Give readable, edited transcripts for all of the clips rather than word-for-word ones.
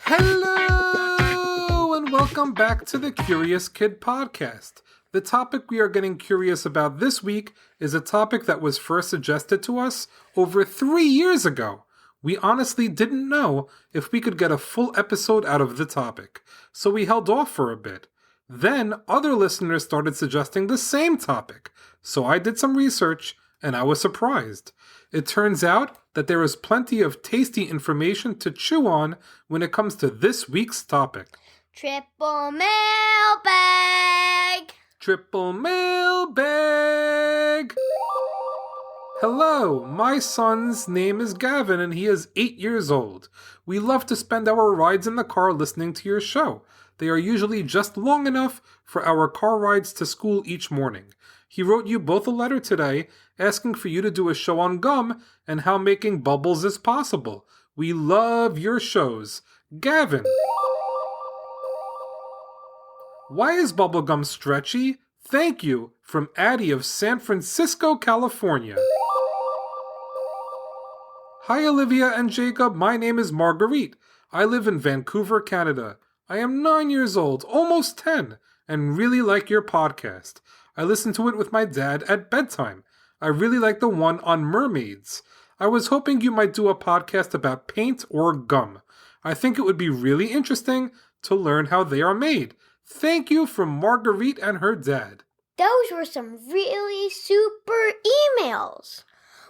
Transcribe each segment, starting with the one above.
Hello, and welcome back to the Curious Kid Podcast. The topic we are getting curious about this week is a topic that was first suggested to us over 3 years ago. We honestly didn't know if we could get a full episode out of the topic, so we held off for a bit. Then other listeners started suggesting the same topic, so I did some research and I was surprised. It turns out that there is plenty of tasty information to chew on when it comes to this week's topic. Triple mailbag! Triple mailbag! Hello, my son's name is Gavin and he is 8 years old. We love to spend our rides in the car listening to your show. They are usually just long enough for our car rides to school each morning. He wrote you both a letter today asking for you to do a show on gum and how making bubbles is possible. We love your shows. Gavin. Why is bubblegum stretchy? Thank you, from Addie of San Francisco, California. Hi Olivia and Jacob, my name is Marguerite. I live in Vancouver, Canada. I am 9 years old, almost 10, and really like your podcast. I listen to it with my dad at bedtime. I really like the one on mermaids. I was hoping you might do a podcast about paint or gum. I think it would be really interesting to learn how they are made. Thank you from Marguerite and her dad. Those were some really super emails.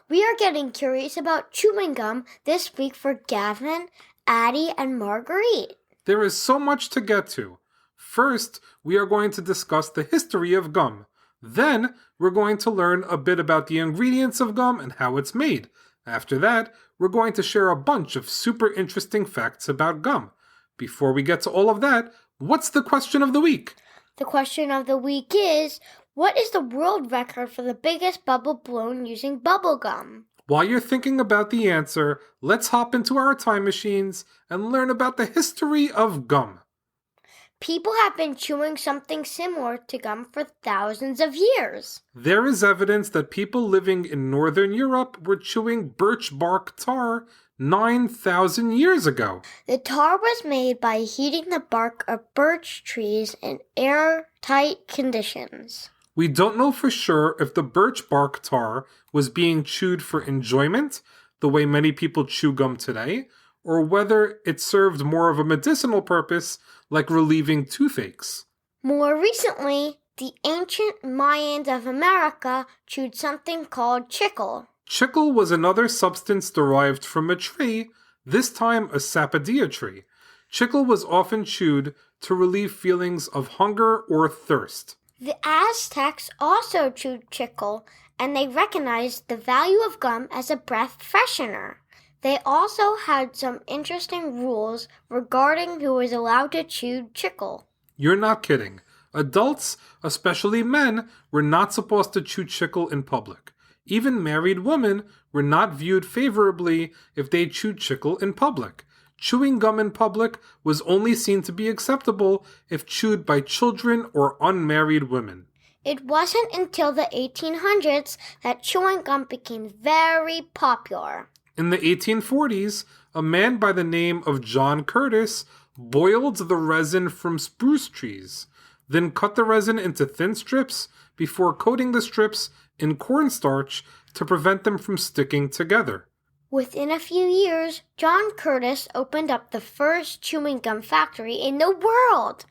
We are getting curious about chewing gum this week for Gavin, Addie, and Marguerite. There is so much to get to. First, we are going to discuss the history of gum. Then, we're going to learn a bit about the ingredients of gum and how it's made. After that, we're going to share a bunch of super interesting facts about gum. Before we get to all of that, what's the question of the week? The question of the week is, what is the world record for the biggest bubble blown using bubble gum? While you're thinking about the answer, let's hop into our time machines and learn about the history of gum. People have been chewing something similar to gum for thousands of years. There is evidence that people living in Northern Europe were chewing birch bark tar 9,000 years ago. The tar was made by heating the bark of birch trees in airtight conditions. We don't know for sure if the birch bark tar was being chewed for enjoyment, the way many people chew gum today, or whether it served more of a medicinal purpose, like relieving toothaches. More recently, the ancient Mayans of America chewed something called chicle. Chicle was another substance derived from a tree, this time a sapodilla tree. Chicle was often chewed to relieve feelings of hunger or thirst. The Aztecs also chewed chicle, and they recognized the value of gum as a breath freshener. They also had some interesting rules regarding who was allowed to chew chicle. You're not kidding. Adults, especially men, were not supposed to chew chicle in public. Even married women were not viewed favorably if they chewed chicle in public. Chewing gum in public was only seen to be acceptable if chewed by children or unmarried women. It wasn't until the 1800s that chewing gum became very popular. In the 1840s, a man by the name of John Curtis boiled the resin from spruce trees, then cut the resin into thin strips before coating the strips in cornstarch to prevent them from sticking together. Within a few years, John Curtis opened up the first chewing gum factory in the world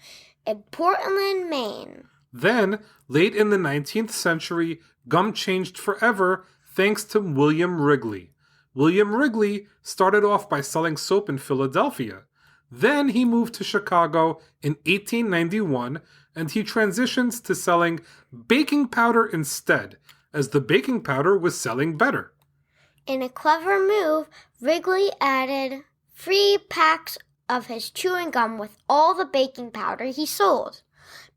in Portland, Maine. Then, late in the 19th century, gum changed forever thanks to William Wrigley. William Wrigley started off by selling soap in Philadelphia. Then he moved to Chicago in 1891, and he transitioned to selling baking powder instead, as the baking powder was selling better. In a clever move, Wrigley added free packs of his chewing gum with all the baking powder he sold.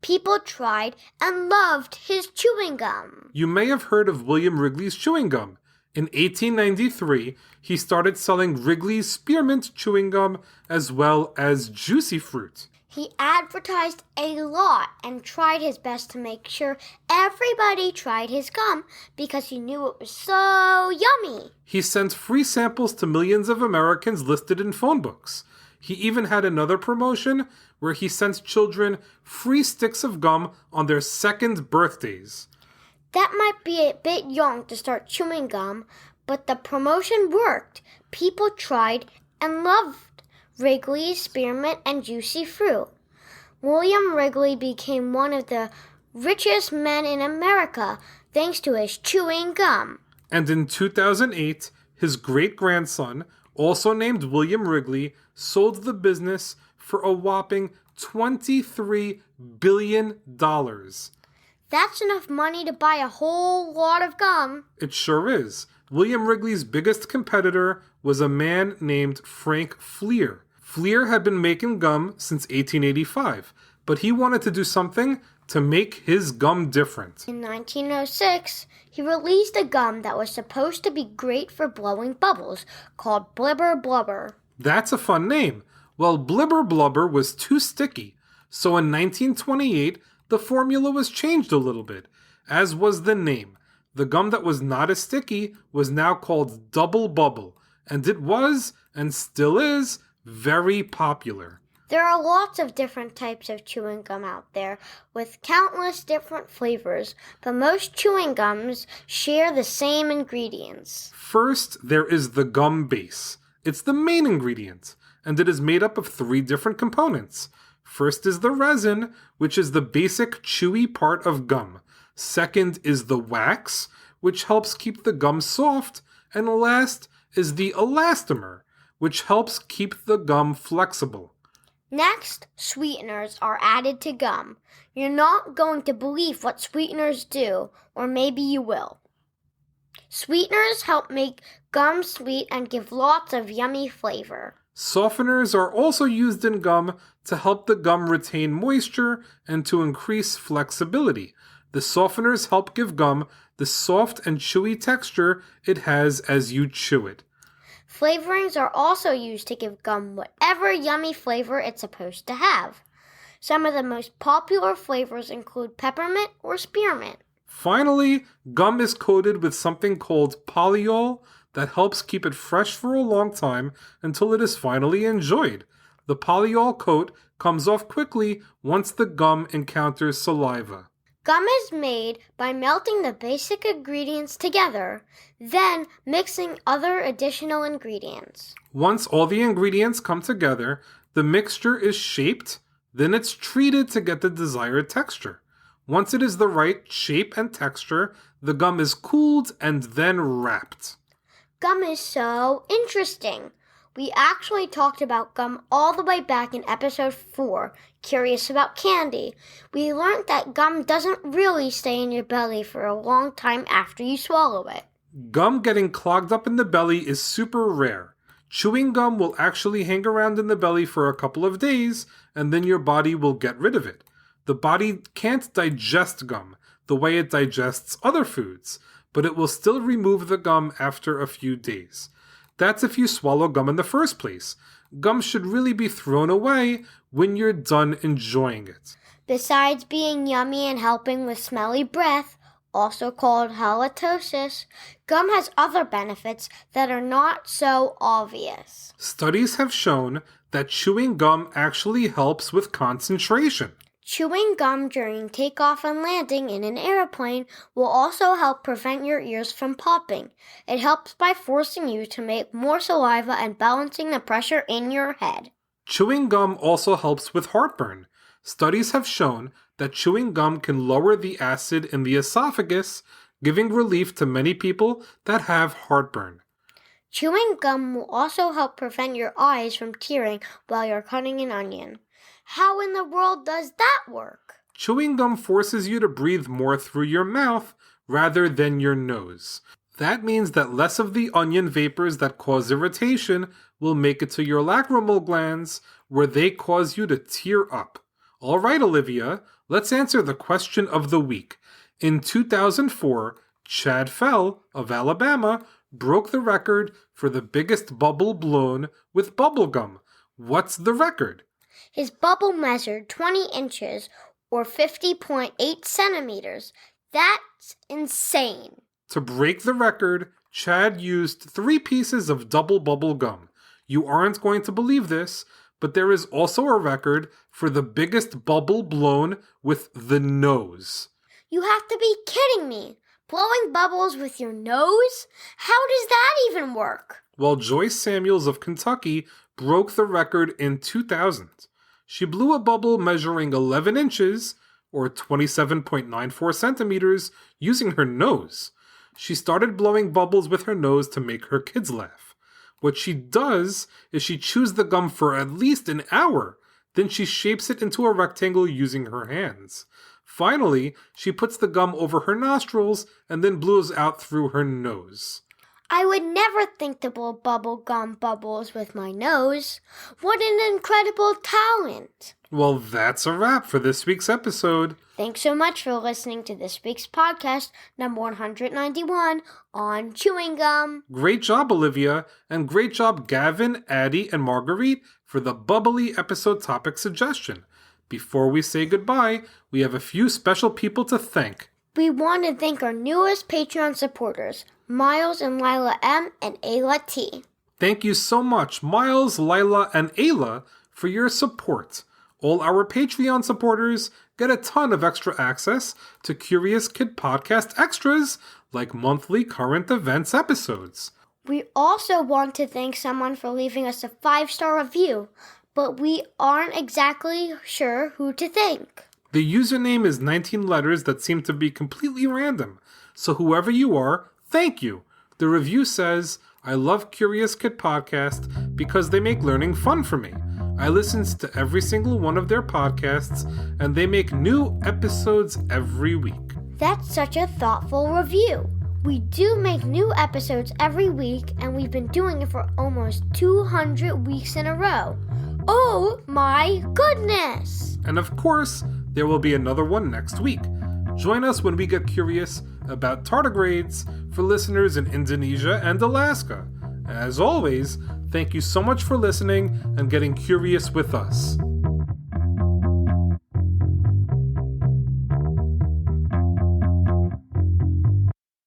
People tried and loved his chewing gum. You may have heard of William Wrigley's chewing gum. In 1893, he started selling Wrigley's Spearmint chewing gum as well as Juicy Fruit. He advertised a lot and tried his best to make sure everybody tried his gum because he knew it was so yummy. He sent free samples to millions of Americans listed in phone books. He even had another promotion where he sent children free sticks of gum on their second birthdays. That might be a bit young to start chewing gum, but the promotion worked. People tried and loved Wrigley's Spearmint and Juicy Fruit. William Wrigley became one of the richest men in America thanks to his chewing gum. And in 2008, his great-grandson, also named William Wrigley, sold the business for a whopping $23 billion. That's enough money to buy a whole lot of gum. It sure is. William Wrigley's biggest competitor was a man named Frank Fleer. Fleer had been making gum since 1885, but he wanted to do something to make his gum different. In 1906, he released a gum that was supposed to be great for blowing bubbles, called Blibber Blubber. That's a fun name. Well, Blibber Blubber was too sticky, so in 1928, the formula was changed a little bit, as was the name. The gum that was not as sticky was now called Double Bubble, and it was, and still is, very popular. There are lots of different types of chewing gum out there, with countless different flavors, but most chewing gums share the same ingredients. First, there is the gum base. It's the main ingredient, and it is made up of 3 different components. First is the resin, which is the basic chewy part of gum. Second is the wax, which helps keep the gum soft. And last is the elastomer, which helps keep the gum flexible. Next, sweeteners are added to gum. You're not going to believe what sweeteners do, or maybe you will. Sweeteners help make gum sweet and give lots of yummy flavor. Softeners are also used in gum to help the gum retain moisture and to increase flexibility. The softeners help give gum the soft and chewy texture it has as you chew it. Flavorings are also used to give gum whatever yummy flavor it's supposed to have. Some of the most popular flavors include peppermint or spearmint. Finally, gum is coated with something called polyol that helps keep it fresh for a long time until it is finally enjoyed. The polyol coat comes off quickly once the gum encounters saliva. Gum is made by melting the basic ingredients together, then mixing other additional ingredients. Once all the ingredients come together, the mixture is shaped, then it's treated to get the desired texture. Once it is the right shape and texture, the gum is cooled and then wrapped. Gum is so interesting. We actually talked about gum all the way back in episode 4, Curious About Candy. We learned that gum doesn't really stay in your belly for a long time after you swallow it. Gum getting clogged up in the belly is super rare. Chewing gum will actually hang around in the belly for a couple of days, and then your body will get rid of it. The body can't digest gum the way it digests other foods, but it will still remove the gum after a few days. That's if you swallow gum in the first place. Gum should really be thrown away when you're done enjoying it. Besides being yummy and helping with smelly breath, also called halitosis, gum has other benefits that are not so obvious. Studies have shown that chewing gum actually helps with concentration. Chewing gum during takeoff and landing in an airplane will also help prevent your ears from popping. It helps by forcing you to make more saliva and balancing the pressure in your head. Chewing gum also helps with heartburn. Studies have shown that chewing gum can lower the acid in the esophagus, giving relief to many people that have heartburn. Chewing gum will also help prevent your eyes from tearing while you're cutting an onion. How in the world does that work? Chewing gum forces you to breathe more through your mouth rather than your nose. That means that less of the onion vapors that cause irritation will make it to your lacrimal glands, where they cause you to tear up. All right, Olivia, let's answer the question of the week. In 2004, Chad Fell of Alabama broke the record for the biggest bubble blown with bubble gum. What's the record? His bubble measured 20 inches or 50.8 centimeters. That's insane. To break the record, Chad used 3 pieces of double bubble gum. You aren't going to believe this, but there is also a record for the biggest bubble blown with the nose. You have to be kidding me. Blowing bubbles with your nose? How does that even work? Well, Joyce Samuels of Kentucky broke the record in 2000. She blew a bubble measuring 11 inches, or 27.94 centimeters, using her nose. She started blowing bubbles with her nose to make her kids laugh. What she does is she chews the gum for at least an hour. Then she shapes it into a rectangle using her hands. Finally, she puts the gum over her nostrils and then blows out through her nose. I would never think to blow bubble gum bubbles with my nose. What an incredible talent! Well, that's a wrap for this week's episode. Thanks so much for listening to this week's podcast, number 191, on chewing gum. Great job, Olivia, and great job, Gavin, Addie, and Marguerite, for the bubbly episode topic suggestion. Before we say goodbye, we have a few special people to thank. We want to thank our newest Patreon supporters, Miles and Lila M. and Ayla T. Thank you so much, Miles, Lila, and Ayla, for your support. All our Patreon supporters get a ton of extra access to Curious Kid Podcast extras, like monthly current events episodes. We also want to thank someone for leaving us a 5-star review, but we aren't exactly sure who to thank. The username is 19 letters that seem to be completely random, so whoever you are, thank you. The review says, I love Curious Kid Podcast because they make learning fun for me. I listen to every single one of their podcasts, and they make new episodes every week. That's such a thoughtful review. We do make new episodes every week, and we've been doing it for almost 200 weeks in a row. Oh my goodness! And of course, there will be another one next week. Join us when we get curious about tardigrades for listeners in Indonesia and Alaska. As always, thank you so much for listening and getting curious with us.